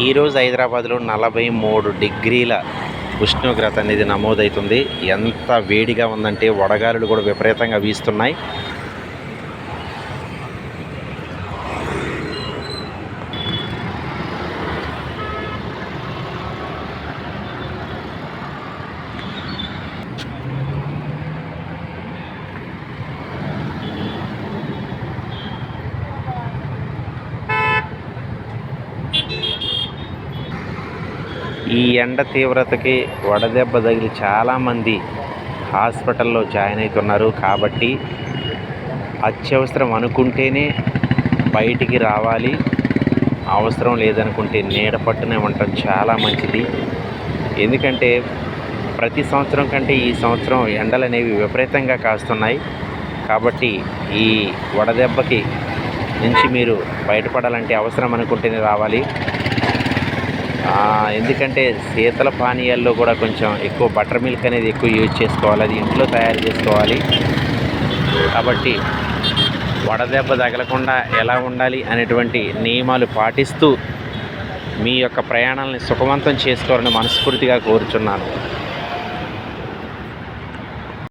ఈరోజు హైదరాబాద్లో 43 డిగ్రీల ఉష్ణోగ్రత అనేది నమోదవుతుంది. ఎంత వేడిగా ఉందంటే వడగాలులు కూడా విపరీతంగా వీస్తున్నాయి. ఈ ఎండ తీవ్రతకి వడదెబ్బ తగిలి చాలామంది హాస్పిటల్లో జాయిన్ అవుతున్నారు. కాబట్టి అత్యవసరం అనుకుంటేనే బయటికి రావాలి, అవసరం లేదనుకుంటే నీడ పట్టునే ఉండటం చాలా మంచిది. ఎందుకంటే ప్రతి సంవత్సరం కంటే ఈ సంవత్సరం ఎండలు అనేవి విపరీతంగా కాస్తున్నాయి. కాబట్టి ఈ వడదెబ్బకి నుంచి మీరు బయటపడాలంటే అవసరం అనుకుంటేనే రావాలి. ఎందుకంటే శీతల పానీయాల్లో కూడా కొంచెం ఎక్కువ బటర్ మిల్క్ అనేది ఎక్కువ యూజ్ చేసుకోవాలి. అది ఇంట్లో తయారు చేసుకోవాలి. కాబట్టి వడదెబ్బ తగలకుండా ఎలా ఉండాలి అనేటువంటి నియమాలు పాటిస్తూ మీ యొక్క ప్రయాణాలని సుఖవంతం చేసుకోవాలని మనస్ఫూర్తిగా కోరుచున్నాను.